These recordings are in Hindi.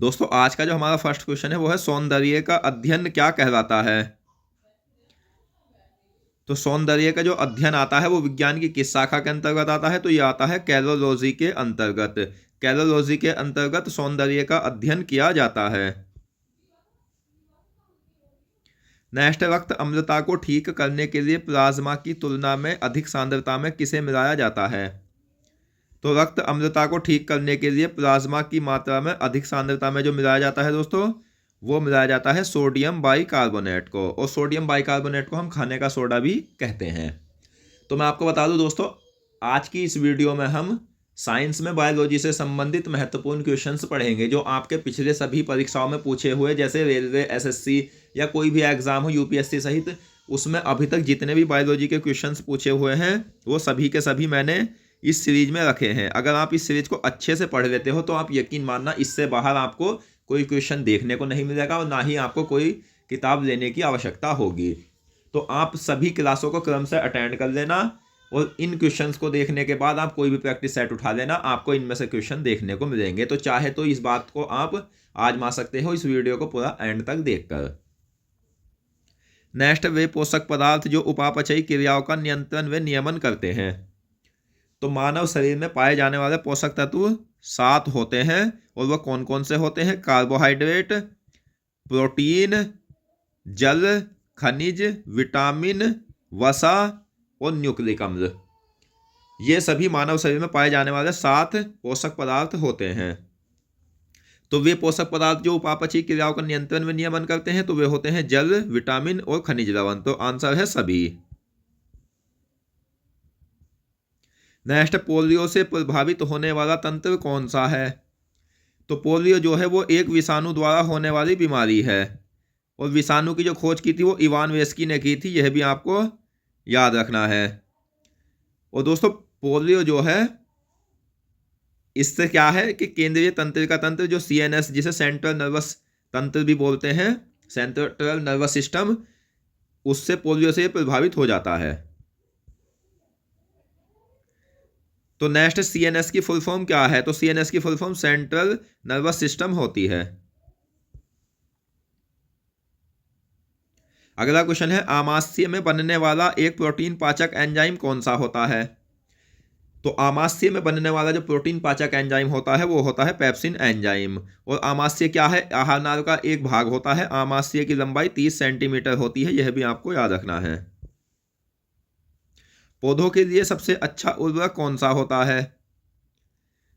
दोस्तों आज का जो हमारा फर्स्ट क्वेश्चन है वो है सौंदर्य का अध्ययन क्या कहलाता है। तो सौंदर्य का जो अध्ययन आता है वो विज्ञान की किस शाखा के अंतर्गत आता है, तो ये आता है कैलोलॉजी के अंतर्गत। कैलोलॉजी के अंतर्गत सौंदर्य का अध्ययन किया जाता है। नेक्स्ट, रक्त अम्लता को ठीक करने के लिए प्लाज्मा की तुलना में अधिक सांद्रता में किसे मिलाया जाता है। तो रक्त अम्लता को ठीक करने के लिए प्लाज्मा की मात्रा में अधिक सांद्रता में जो मिलाया जाता है दोस्तों, वो मिलाया जाता है सोडियम बाइकार्बोनेट को। और सोडियम बाइकार्बोनेट को हम खाने का सोडा भी कहते हैं। तो मैं आपको बता दूं दोस्तों, आज की इस वीडियो में हम साइंस में बायोलॉजी से संबंधित महत्वपूर्ण क्वेश्चंस पढ़ेंगे जो आपके पिछले सभी परीक्षाओं में पूछे हुए, जैसे रेलवे, एसएससी या कोई भी एग्जाम हो, यूपीएससी सहित, उसमें अभी तक जितने भी बायोलॉजी के क्वेश्चंस पूछे हुए हैं वो सभी के सभी मैंने इस सीरीज में रखे हैं। अगर आप इस सीरीज को अच्छे से पढ़ लेते हो तो आप यकीन मानना इससे बाहर आपको कोई क्वेश्चन देखने को नहीं मिलेगा और ना ही आपको कोई किताब लेने की आवश्यकता होगी। तो आप सभी क्लासों को क्रम से अटेंड कर लेना और इन क्वेश्चंस को देखने के बाद आप कोई भी प्रैक्टिस सेट उठा लेना, आपको इनमें से क्वेश्चन देखने को मिलेंगे। तो चाहे तो इस बात को आप आजमा सकते हो इस वीडियो को पूरा एंड तक देखकर। नेक्स्ट, वे पोषक पदार्थ जो उपापचयी क्रियाओं का नियंत्रण व नियमन करते हैं। तो मानव शरीर में पाए जाने वाले पोषक तत्व 7 होते हैं और वह कौन कौन से होते हैं। कार्बोहाइड्रेट, प्रोटीन, जल, खनिज, विटामिन, वसा और न्यूक्लिक अम्ल। ये सभी मानव शरीर में पाए जाने वाले 7 पोषक पदार्थ होते हैं। तो वे पोषक पदार्थ जो उपापचयी क्रियाओं का नियंत्रण व नियमन करते हैं तो वे होते हैं जल, विटामिन और खनिज लवण। तो आंसर है सभी। नेक्स्ट, पोलियो से प्रभावित होने वाला तंत्र कौन सा है। तो पोलियो जो है वो एक विषाणु द्वारा होने वाली बीमारी है और विषाणु की जो खोज की थी वो इवान वेस्की ने की थी, यह भी आपको याद रखना है। और दोस्तों पोलियो जो है इससे क्या है कि केंद्रीय तंत्र का तंत्र जो सीएनएस, जिसे सेंट्रल नर्वस तंत्र भी बोलते हैं, सेंट्रल नर्वस सिस्टम, उससे पोलियो से प्रभावित हो जाता है। तो नेक्स्ट, सीएनएस की फुल फॉर्म क्या है। तो सीएनएस की full form central nervous system होती है। अगला क्वेश्चन है, आमाशय में बनने वाला एक प्रोटीन पाचक एंजाइम कौन सा होता है। तो आमाशय में बनने वाला जो प्रोटीन पाचक एंजाइम होता है वो होता है पेप्सिन एंजाइम। और आमाशय क्या है, आहार नाल का एक भाग होता है। आमाशय की लंबाई 30 सेंटीमीटर होती है, यह भी आपको याद रखना है। पौधों के लिए सबसे अच्छा उर्वरक कौन सा होता है।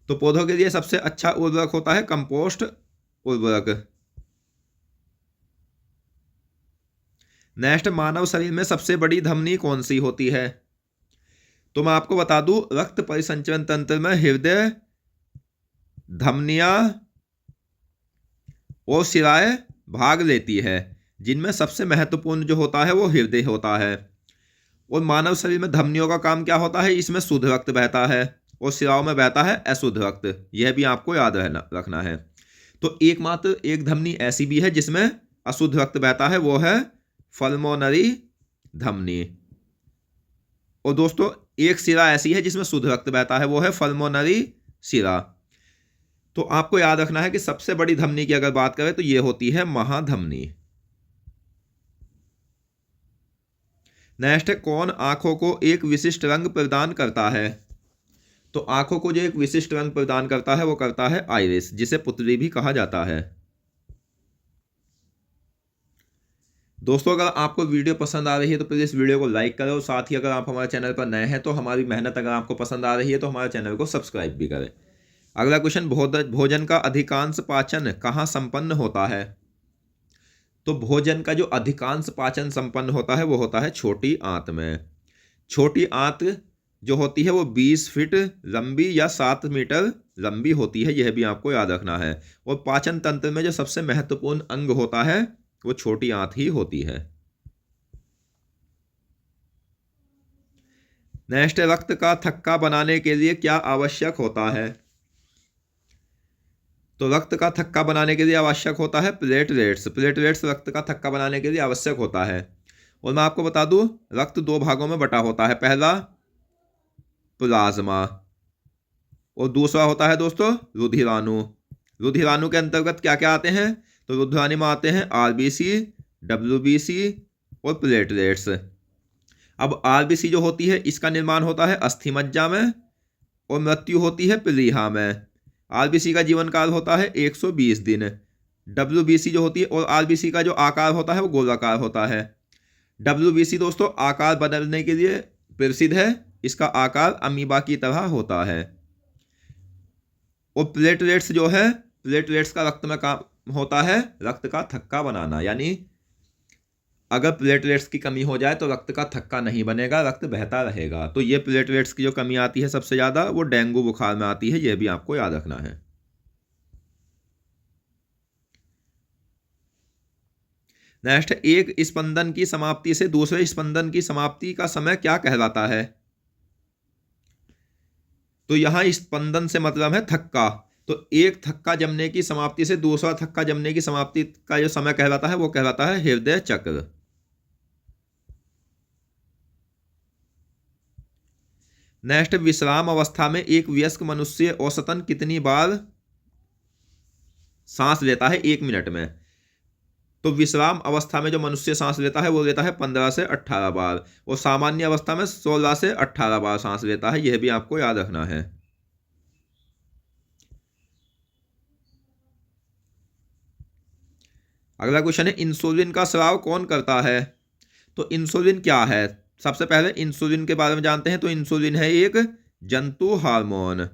तो पौधों के लिए सबसे अच्छा उर्वरक होता है कंपोस्ट उर्वरक। नेक्स्ट, मानव शरीर में सबसे बड़ी धमनी कौन सी होती है। तो मैं आपको बता दूं, रक्त परिसंचरण तंत्र में हृदय, धमनियां और शिराएं भाग लेती है, जिनमें सबसे महत्वपूर्ण जो होता है वो हृदय होता है। और मानव शरीर में धमनियों का काम क्या होता है, इसमें शुद्ध रक्त बहता है और शिराओं में बहता है अशुद्ध रक्त, यह भी आपको याद रखना है। तो एकमात्र एक धमनी ऐसी भी है जिसमें अशुद्ध रक्त बहता है, वो है पल्मोनरी धमनी। और दोस्तों एक शिरा ऐसी है जिसमें शुद्ध रक्त बहता है, वो है पल्मोनरी शिरा। तो आपको याद रखना है कि सबसे बड़ी धमनी की अगर बात करें तो ये होती है महाधमनी। नेक्स्ट, कौन आंखों को एक विशिष्ट रंग प्रदान करता है। तो आंखों को जो एक विशिष्ट रंग प्रदान करता है वो करता है आइरिस, जिसे पुतली भी कहा जाता है। दोस्तों अगर आपको वीडियो पसंद आ रही है तो प्लीज़ इस वीडियो को लाइक करें और साथ ही अगर आप हमारे चैनल पर नए हैं तो हमारी मेहनत अगर आपको पसंद आ रही है तो हमारे चैनल को सब्सक्राइब भी करें। अगला क्वेश्चन, भोजन का अधिकांश पाचन कहाँ संपन्न होता है। तो भोजन का जो अधिकांश पाचन संपन्न होता है वो होता है छोटी आंत में। छोटी आंत जो होती है वो 20 फीट लंबी या 7 मीटर लंबी होती है, यह भी आपको याद रखना है। और पाचन तंत्र में जो सबसे महत्वपूर्ण अंग होता है वो छोटी आंत ही होती है। नेक्स्ट, रक्त का थक्का बनाने के लिए क्या आवश्यक होता है। तो रक्त का थक्का बनाने के लिए आवश्यक होता है प्लेटलेट्स। प्लेटलेट्स रक्त का थक्का बनाने के लिए आवश्यक होता है। और मैं आपको बता दूं, रक्त 2 भागों में बटा होता है, पहला प्लाज्मा और दूसरा होता है दोस्तों रुधिराणु। रुधिराणु के अंतर्गत क्या क्या आते हैं? तो रुधिराणु में आते हैं आरबीसी, डब्ल्यूबीसी और प्लेटलेट्स। अब आरबीसी जो होती है इसका निर्माण होता है अस्थि मज्जा में और मृत्यु होती है प्लीहा में। आरबीसी का जीवन काल होता है 120 दिन। डब्ल्यूबीसी जो होती है और आरबीसी का जो आकार होता है वो गोलाकार होता है। डब्ल्यूबीसी दोस्तों आकार बदलने के लिए प्रसिद्ध है, इसका आकार अमीबा की तरह होता है। और प्लेटलेट्स जो है, प्लेटलेट्स का रक्त में काम होता है रक्त का थक्का बनाना, यानी अगर प्लेटलेट्स की कमी हो जाए तो रक्त का थक्का नहीं बनेगा, रक्त बहता रहेगा। तो ये प्लेटलेट्स की जो कमी आती है सबसे ज़्यादा वो डेंगू बुखार में आती है, ये भी आपको याद रखना है। नेक्स्ट, एक स्पंदन की समाप्ति से दूसरे स्पंदन की समाप्ति का समय क्या कहलाता है? तो यहां स्पंदन से मतलब है थक्का। तो एक थक्का जमने की समाप्ति से दूसरा थक्का जमने की समाप्ति का जो समय कहलाता है वो कहलाता है हृदय चक्र। नेक्स्ट, विश्राम अवस्था में एक वयस्क मनुष्य औसतन कितनी बार सांस लेता है 1 मिनट में? तो विश्राम अवस्था में जो मनुष्य सांस लेता है वो लेता है 15 से 18 बार और सामान्य अवस्था में 16 से 18 बार सांस लेता है, यह भी आपको याद रखना है। अगला क्वेश्चन है, इंसुलिन का स्राव कौन करता है? तो इंसुलिन क्या है? सबसे पहले इंसुलिन के बारे में जानते हैं। तो इंसुलिन है एक जंतु हार्मोन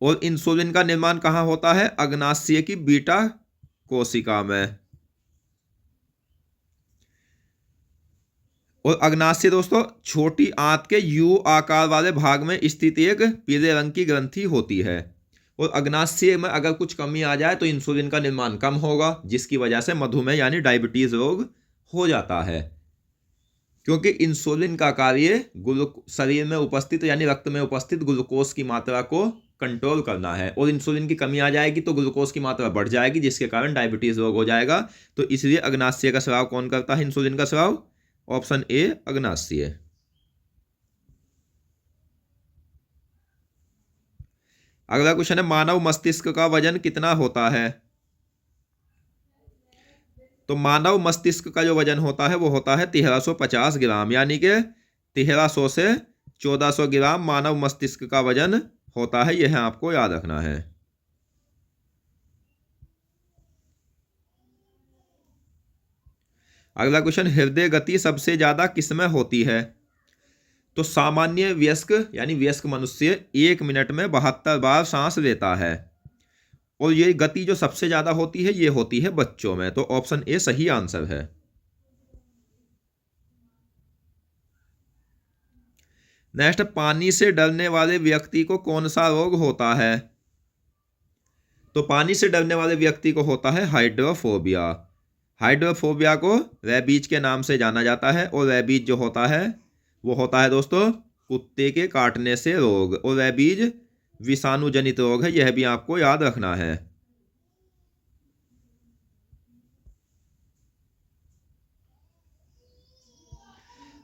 और इंसुलिन का निर्माण कहाँ होता है? अग्नाशय की बीटा कोशिका में। और अग्नाशय दोस्तों छोटी आंत के यू आकार वाले भाग में स्थित एक पीले रंग की ग्रंथि होती है और अग्नाशय में अगर कुछ कमी आ जाए तो इंसुलिन का निर्माण कम होगा, जिसकी वजह से मधुमेह यानी डायबिटीज रोग हो जाता है। क्योंकि इंसुलिन का कार्य शरीर में उपस्थित यानी रक्त में उपस्थित ग्लूकोज की मात्रा को कंट्रोल करना है और इंसुलिन की कमी आ जाएगी तो ग्लूकोज की मात्रा बढ़ जाएगी, जिसके कारण डायबिटीज रोग हो जाएगा। तो इसलिए अग्नाशय का स्राव कौन करता है? इंसुलिन का स्राव ऑप्शन ए अग्नाशय। अगला क्वेश्चन है, मानव मस्तिष्क का वजन कितना होता है? तो मानव मस्तिष्क का जो वजन होता है वो होता है 1350 ग्राम, यानी कि 1300 से 1400 ग्राम मानव मस्तिष्क का वजन होता है, यह आपको याद रखना है। अगला क्वेश्चन, हृदय गति सबसे ज्यादा किसमें होती है? तो सामान्य वयस्क यानी वयस्क मनुष्य 1 मिनट में 72 बार सांस लेता है और ये गति जो सबसे ज्यादा होती है ये होती है बच्चों में। तो ऑप्शन ए सही आंसर है। नेक्स्ट, पानी से डरने वाले व्यक्ति को कौन सा रोग होता है? तो पानी से डरने वाले व्यक्ति को होता है हाइड्रोफोबिया। हाइड्रोफोबिया को रेबीज के नाम से जाना जाता है और रेबीज जो होता है वो होता है दोस्तों कुत्ते के काटने से रोग और रेबीज विषाणु जनित रोग है, यह भी आपको याद रखना है।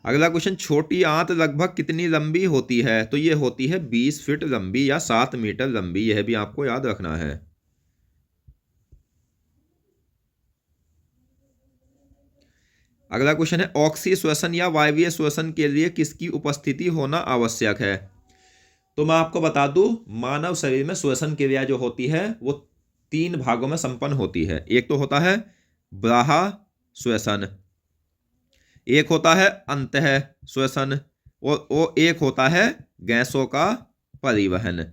अगला क्वेश्चन, छोटी आंत लगभग कितनी लंबी होती है? तो ये होती है 20 फीट लंबी या 7 मीटर लंबी, यह भी आपको याद रखना है। अगला क्वेश्चन है, ऑक्सी श्वसन या वायवीय श्वसन के लिए किसकी उपस्थिति होना आवश्यक है? तो मैं आपको बता दूं, मानव शरीर में श्वसन क्रिया जो होती है वो 3 भागों में संपन्न होती है। एक तो होता है ब्राहा श्वसन, एक होता है अंतः श्वसन और एक होता है गैसों का परिवहन।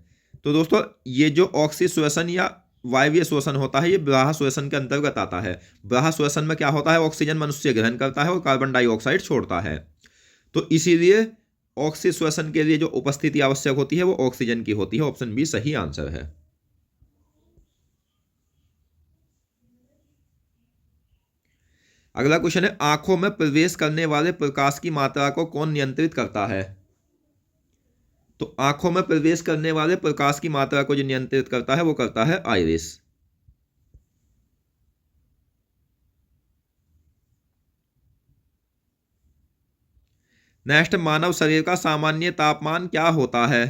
तो दोस्तों ये जो ऑक्सी श्वसन या वायवीय श्वसन होता है ये ब्राहा श्वसन के अंतर्गत आता है। ब्राहा श्वसन में क्या होता है? ऑक्सीजन मनुष्य ग्रहण करता है और कार्बन डाइऑक्साइड छोड़ता है। तो इसीलिए ऑक्सी श्वसन के लिए जो उपस्थिति आवश्यक होती है वो ऑक्सीजन की होती है। ऑप्शन बी सही आंसर है। अगला क्वेश्चन है, आंखों में प्रवेश करने वाले प्रकाश की मात्रा को कौन नियंत्रित करता है? तो आंखों में प्रवेश करने वाले प्रकाश की मात्रा को जो नियंत्रित करता है वो करता है आइरिस। नेक्स्ट, मानव शरीर का सामान्य तापमान क्या होता है?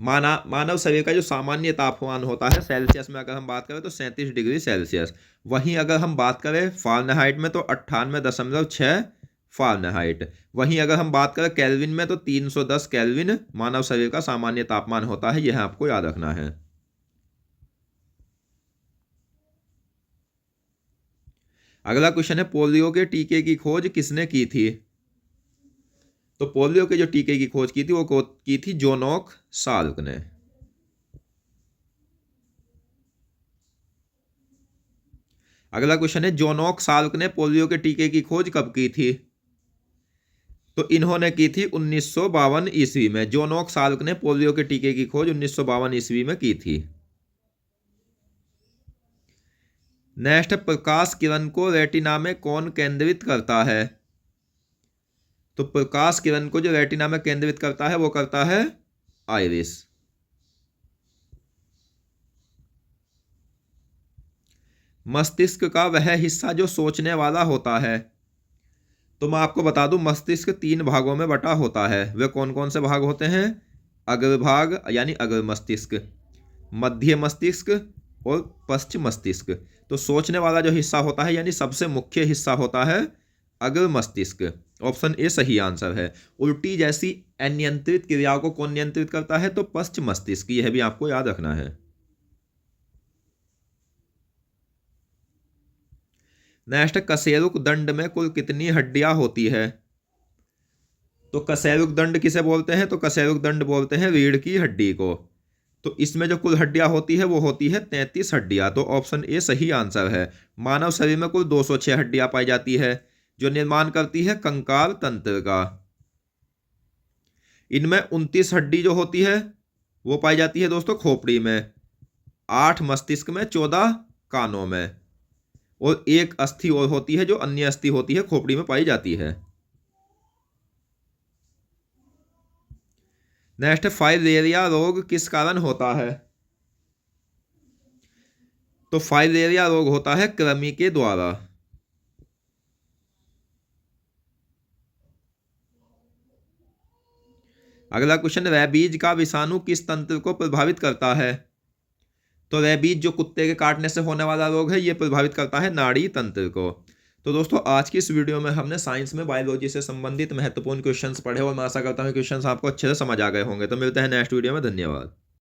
मानव शरीर का जो सामान्य तापमान होता है सेल्सियस में अगर हम बात करें तो 37 डिग्री सेल्सियस। वहीं अगर हम बात करें फ़ारेनहाइट में तो 98.6 फ़ारेनहाइट। वहीं अगर हम बात करें केल्विन में तो 310 केल्विन मानव शरीर का सामान्य तापमान होता है। यह आपको याद रखना है। अगला क्वेश्चन है पोलियो के टीके की खोज किसने की थी? तो पोलियो के जो टीके की खोज की थी वो की थी जोनोक साल्क ने। अगला क्वेश्चन है जोनोक साल्क ने पोलियो के टीके की खोज कब की थी? तो इन्होंने की थी 1952 ईस्वी में। जोनोक साल्क ने पोलियो के टीके की खोज 1952 ईस्वी में की थी। नेक्स्ट, प्रकाश किरण को रेटिना में कौन केंद्रित करता है? तो प्रकाश किरण को जो रेटिना में केंद्रित करता है वो करता है आइरिस। मस्तिष्क का वह हिस्सा जो सोचने वाला होता है। तो मैं आपको बता दूं मस्तिष्क 3 भागों में बटा होता है। वे कौन कौन से भाग होते हैं? अग्रभाग यानी अग्र मस्तिष्क, मध्य मस्तिष्क और पश्चिम मस्तिष्क। तो सोचने वाला जो हिस्सा होता है यानी सबसे मुख्य हिस्सा होता है अग्र मस्तिष्क। ऑप्शन ए सही आंसर है। उल्टी जैसी अनियंत्रित क्रियाओं को कौन नियंत्रित करता है? तो पश्चिम मस्तिष्क। यह भी आपको याद रखना है। नेक्स्ट, कशेरुक दंड में कुल कितनी हड्डियां होती है? तो कशेरुक दंड किसे बोलते हैं? तो कशेरुक दंड बोलते हैं रीढ़ की हड्डी को। तो इसमें जो कुल हड्डियां होती है वो होती है 33 हड्डियां। तो ऑप्शन ए सही आंसर है। मानव शरीर में कुल 206 हड्डियां पाई जाती है जो निर्माण करती है कंकाल तंत्र का। इनमें 29 हड्डी जो होती है वो पाई जाती है दोस्तों खोपड़ी में, 8 मस्तिष्क में, 14 कानों में, और एक अस्थि और होती है जो अन्य अस्थि होती है खोपड़ी में पाई जाती है। नेक्स्ट, फाइलेरिया रोग किस कारण होता है? तो फाइलेरिया रोग होता है कृमि के द्वारा। अगला क्वेश्चन, रेबीज का विषाणु किस तंत्र को प्रभावित करता है? तो रेबीज जो कुत्ते के काटने से होने वाला रोग है ये प्रभावित करता है नाड़ी तंत्र को। तो दोस्तों आज की इस वीडियो में हमने साइंस में बायोलॉजी से संबंधित महत्वपूर्ण क्वेश्चंस पढ़े और मैं आशा करता हूँ क्वेश्चंस आपको अच्छे से समझ आ गए होंगे। तो मिलते हैं नेक्स्ट वीडियो में। धन्यवाद।